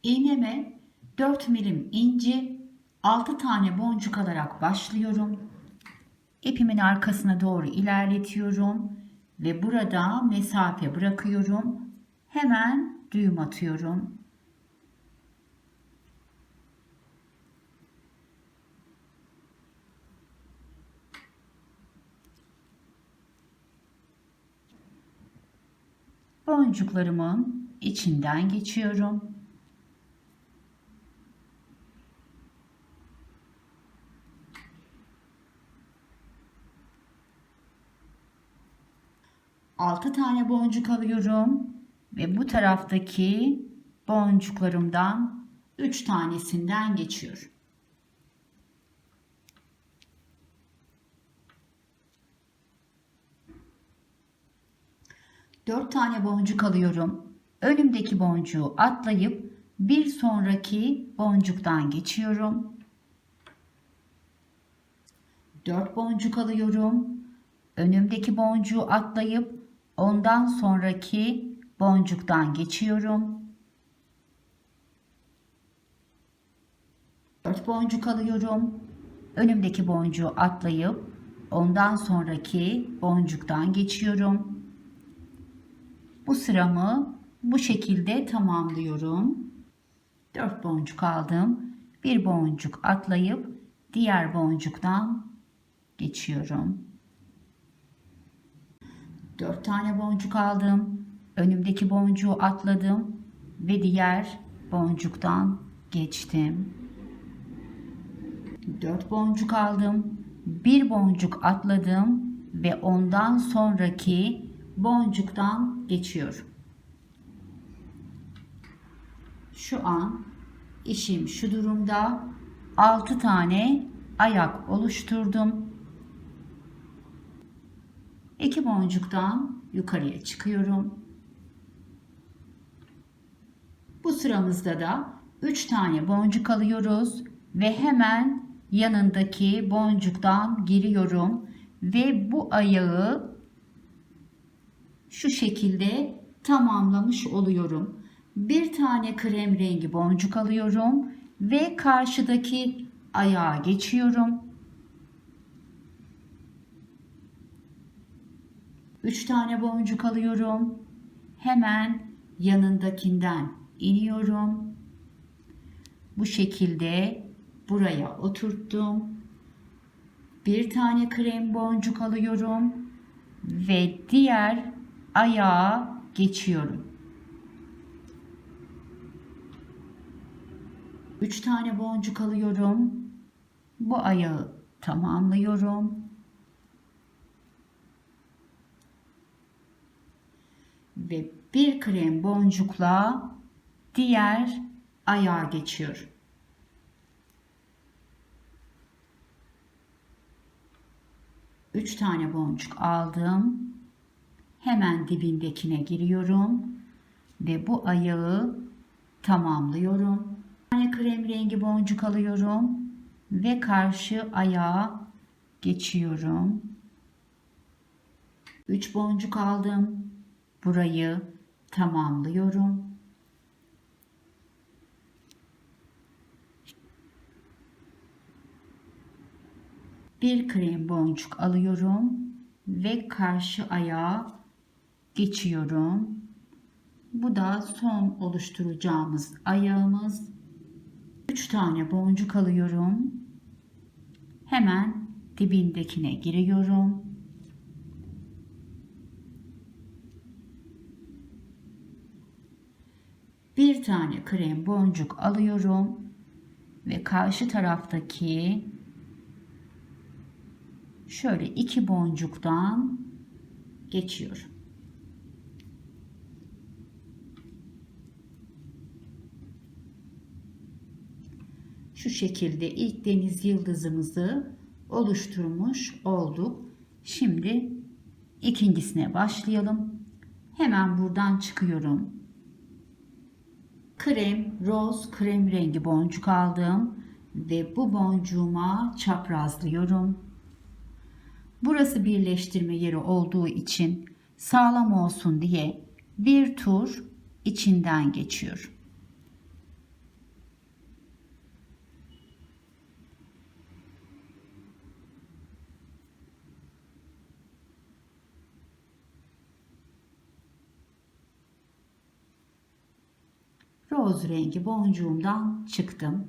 İğneme 4 milim inci, 6 tane boncuk alarak başlıyorum. İpimin arkasına doğru ilerletiyorum ve burada mesafe bırakıyorum. Hemen düğüm atıyorum. Boncuklarımın içinden geçiyorum. Altı tane boncuk alıyorum ve bu taraftaki boncuklarımdan 3 tanesinden geçiyorum. Dört tane boncuk alıyorum. Önümdeki boncuğu atlayıp bir sonraki boncuktan geçiyorum. 4 boncuk alıyorum. Önümdeki boncuğu atlayıp ondan sonraki boncuktan geçiyorum. 4 boncuk alıyorum. Önümdeki boncuğu atlayıp ondan sonraki boncuktan geçiyorum. Bu sıramı bu şekilde tamamlıyorum. 4 boncuk aldım. Bir boncuk atlayıp diğer boncuktan geçiyorum. 4 tane boncuk aldım. Önümdeki boncuğu atladım ve diğer boncuktan geçtim. 4 boncuk aldım. Bir boncuk atladım ve ondan sonraki boncuktan geçiyorum. Şu an işim şu durumda. 6 tane ayak oluşturdum. 2 boncuktan yukarıya çıkıyorum. Bu sıramızda da 3 tane boncuk alıyoruz ve hemen yanındaki boncuktan giriyorum ve bu ayağı şu şekilde tamamlamış oluyorum. Bir tane krem rengi boncuk alıyorum ve karşıdaki ayağa geçiyorum. 3 tane boncuk alıyorum. Hemen yanındakinden iniyorum. Bu şekilde buraya oturttum. Bir tane krem boncuk alıyorum ve diğer ayağa geçiyorum. 3 tane boncuk alıyorum. Bu ayağı tamamlıyorum. Ve bir krem boncukla diğer ayağa geçiyorum. Üç tane boncuk aldım. Hemen dibindekine giriyorum ve bu ayağı tamamlıyorum. Bir tane krem rengi boncuk alıyorum ve karşı ayağa geçiyorum. 3 boncuk aldım. Burayı tamamlıyorum. Bir krem boncuk alıyorum ve karşı ayağa geçiyorum. Bu da son oluşturacağımız ayağımız. 3 tane boncuk alıyorum. Hemen dibindekine giriyorum. Bir tane krem boncuk alıyorum ve karşı taraftaki şöyle 2 boncuktan geçiyorum. Şu şekilde ilk deniz yıldızımızı oluşturmuş olduk. Şimdi ikincisine başlayalım. Hemen buradan çıkıyorum. Roz krem rengi boncuk aldım ve bu boncuğuma çaprazlıyorum. Burası birleştirme yeri olduğu için sağlam olsun diye bir tur içinden geçiyorum. Roz rengi boncuğumdan çıktım.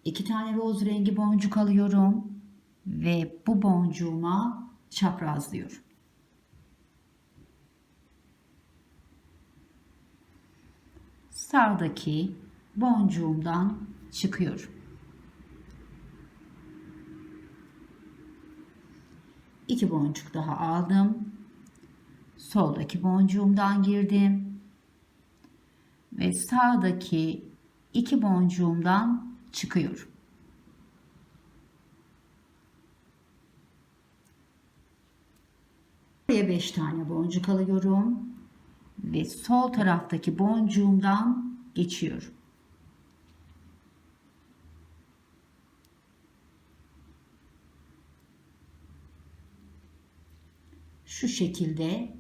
2 tane roz rengi boncuk alıyorum ve bu boncuğuma çaprazlıyorum. Sağdaki boncuğumdan çıkıyorum. 2 boncuk daha aldım. Soldaki boncuğumdan girdim ve sağdaki 2 boncuğumdan çıkıyorum. Buraya 5 tane boncuk alıyorum ve sol taraftaki boncuğumdan geçiyorum. Şu şekilde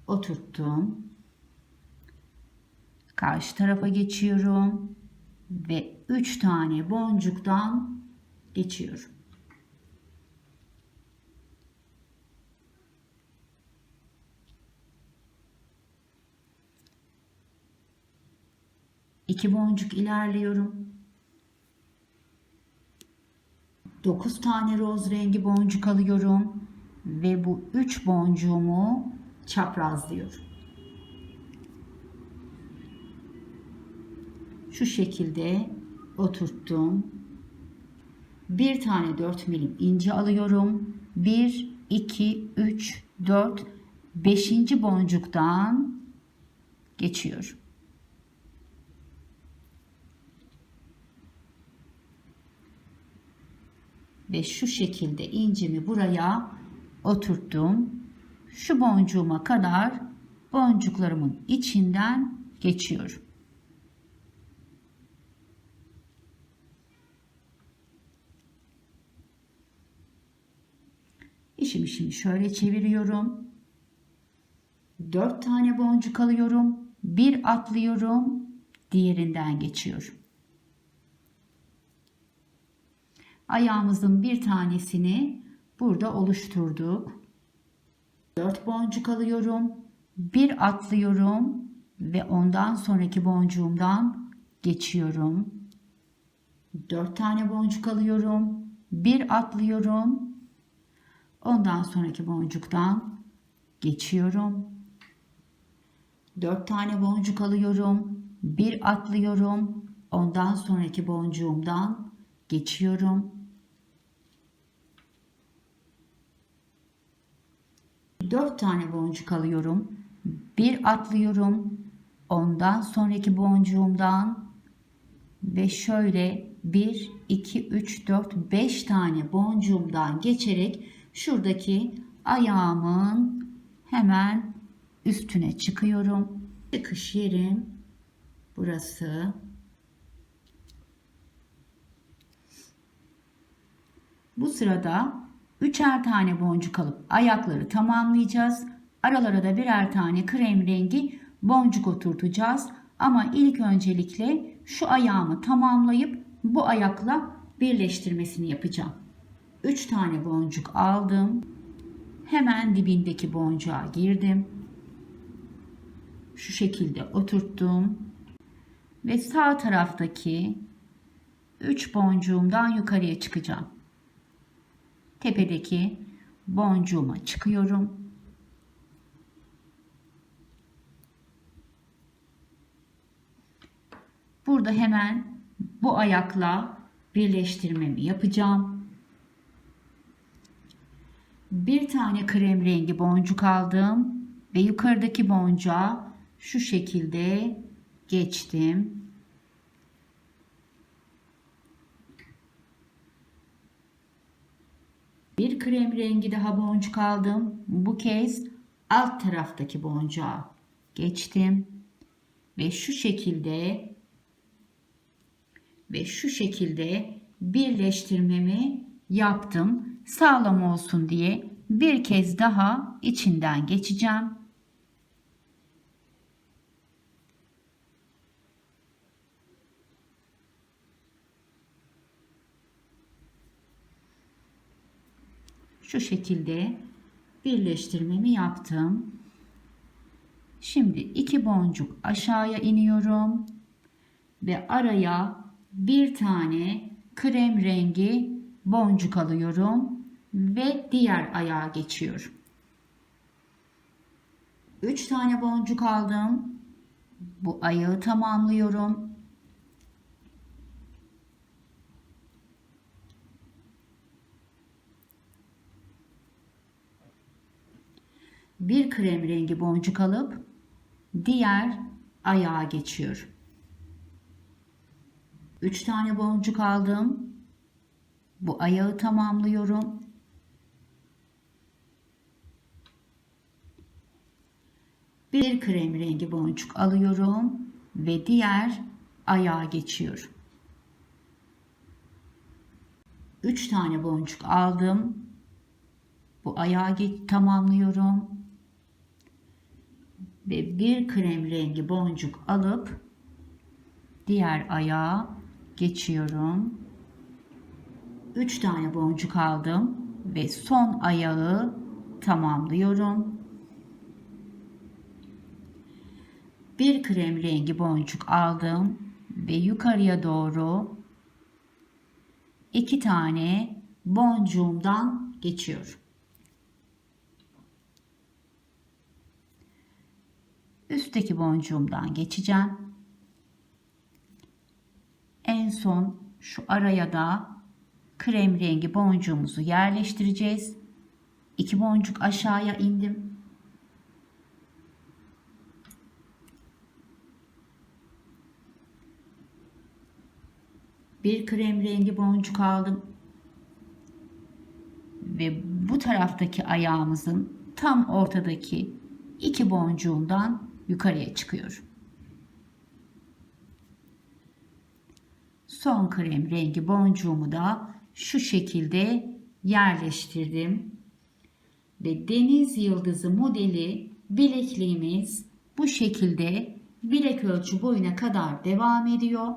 oturttum. Karşı tarafa geçiyorum ve 3 tane boncuktan geçiyorum. İki boncuk ilerliyorum. 9 tane roz rengi boncuk alıyorum ve bu 3 boncuğumu çaprazlıyorum. Şu şekilde oturttum. Bir tane 4 milim ince alıyorum. 1, 2, 3, 4, 5. boncuktan geçiyorum. Ve şu şekilde incimi buraya oturttum. Şu boncuğuma kadar boncuklarımın içinden geçiyorum. İşimi şimdi şöyle çeviriyorum. 4 tane boncuk alıyorum. Bir atlıyorum. Diğerinden geçiyorum. Ayağımızın bir tanesini burada oluşturduk. 4 boncuk alıyorum. Bir atlıyorum ve ondan sonraki boncuğumdan geçiyorum. 4 tane boncuk alıyorum. Bir atlıyorum. Ondan sonraki boncuktan geçiyorum. 4 tane boncuk alıyorum. Bir atlıyorum. Ondan sonraki boncuğumdan geçiyorum. 4 tane boncuk alıyorum. Bir atlıyorum. Ondan sonraki boncuğumdan ve şöyle 1, 2, 3, 4, 5 tane boncuğumdan geçerek şuradaki ayağımın hemen üstüne çıkıyorum. Çıkış yerim burası. Bu sırada üçer tane boncuk alıp ayakları tamamlayacağız. Aralara da birer tane krem rengi boncuk oturtacağız. Ama ilk öncelikle şu ayağımı tamamlayıp bu ayakla birleştirmesini yapacağım. 3 tane boncuk aldım. Hemen dibindeki boncuğa girdim. Şu şekilde oturttum. Ve sağ taraftaki 3 boncuğumdan yukarıya çıkacağım. Tepedeki boncuğuma çıkıyorum. Burada hemen bu ayakla birleştirmemi yapacağım. Bir tane krem rengi boncuk aldım ve yukarıdaki boncuğa şu şekilde geçtim. Bir krem rengi daha boncuk aldım. Bu kez alt taraftaki boncuğa geçtim ve şu şekilde birleştirmemi yaptım. Sağlam olsun diye bir kez daha içinden geçeceğim. Şu şekilde birleştirmemi yaptım. Şimdi 2 boncuk aşağıya iniyorum ve araya bir tane krem rengi boncuk alıyorum ve diğer ayağa geçiyorum. 3 tane boncuk aldım. Bu ayağı tamamlıyorum. Bir krem rengi boncuk alıp diğer ayağa geçiyorum. 3 tane boncuk aldım. Bu ayağı tamamlıyorum. Bir krem rengi boncuk alıyorum ve diğer ayağa geçiyorum. 3 tane boncuk aldım. Bu ayağı tamamlıyorum. Ve bir krem rengi boncuk alıp diğer ayağa geçiyorum. 3 tane boncuk aldım ve son ayağı tamamlıyorum. Bir krem rengi boncuk aldım ve yukarıya doğru 2 tane boncuğumdan geçiyorum. Üstteki boncuğumdan geçeceğim. En son şu araya da krem rengi boncuğumuzu yerleştireceğiz. 2 boncuk aşağıya indim. Bir krem rengi boncuk aldım. Ve bu taraftaki ayağımızın tam ortadaki 2 boncuğundan yukarıya çıkıyorum. Son krem rengi boncuğumu da şu şekilde yerleştirdim. Ve deniz yıldızı modeli bilekliğimiz bu şekilde bilek ölçü boyuna kadar devam ediyor.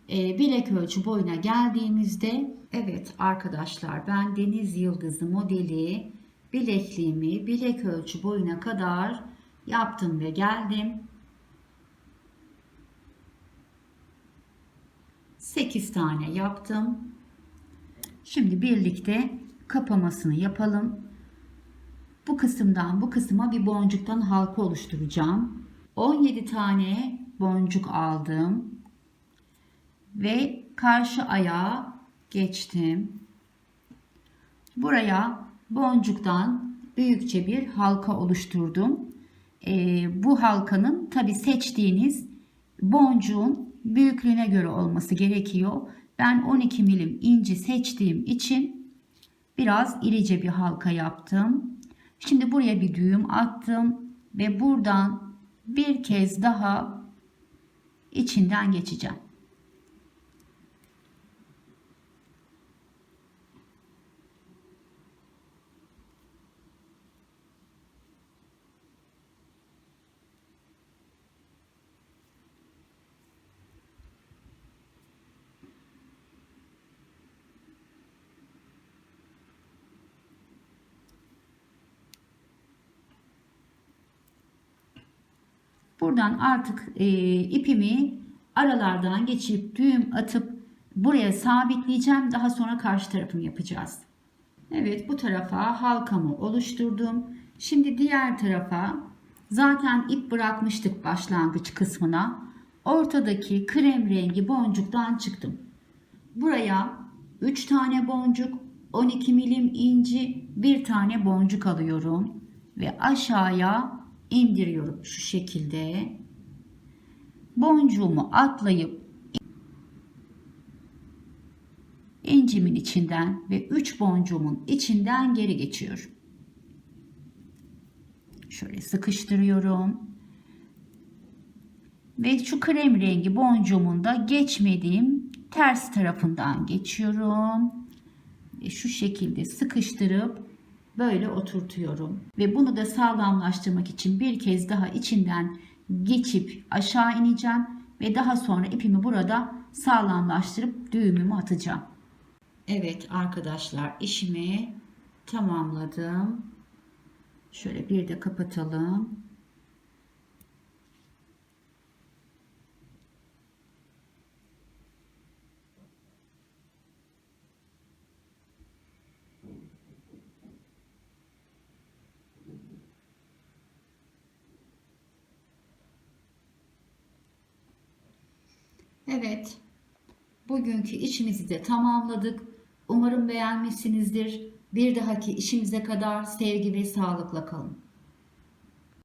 Bilek ölçü boyuna geldiğimizde evet arkadaşlar, ben deniz yıldızı modeli bilekliğimi bilek ölçü boyuna kadar yaptım ve geldim. 8 tane yaptım. Şimdi birlikte kapamasını yapalım. Bu kısımdan bu kısma bir boncuktan halka oluşturacağım. 17 tane boncuk aldım ve karşı ayağa geçtim. Buraya boncuktan büyükçe bir halka oluşturdum. bu halkanın tabi seçtiğiniz boncuğun büyüklüğüne göre olması gerekiyor. Ben 12 milim inci seçtiğim için biraz irice bir halka yaptım. Şimdi buraya bir düğüm attım ve buradan bir kez daha içinden geçeceğim. Buradan artık ipimi aralardan geçirip düğüm atıp buraya sabitleyeceğim. Daha sonra karşı tarafını yapacağız. Evet, bu tarafa halkamı oluşturdum. Şimdi diğer tarafa zaten ip bırakmıştık başlangıç kısmına. Ortadaki krem rengi boncuktan çıktım. Buraya 3 tane boncuk, 12 milim inci, bir tane boncuk alıyorum ve aşağıya indiriyorum şu şekilde. Boncuğumu atlayıp incimin içinden ve 3 boncuğumun içinden geri geçiyorum. Şöyle sıkıştırıyorum. Ve şu krem rengi boncuğumun da geçmediğim ters tarafından geçiyorum. Ve şu şekilde sıkıştırıp böyle oturtuyorum. Ve bunu da sağlamlaştırmak için bir kez daha içinden geçip aşağı ineceğim. Ve daha sonra ipimi burada sağlamlaştırıp düğümümü atacağım. Evet arkadaşlar, işimi tamamladım. Şöyle bir de kapatalım. Evet, bugünkü işimizi de tamamladık. Umarım beğenmişsinizdir. Bir dahaki işimize kadar sevgi ve sağlıkla kalın.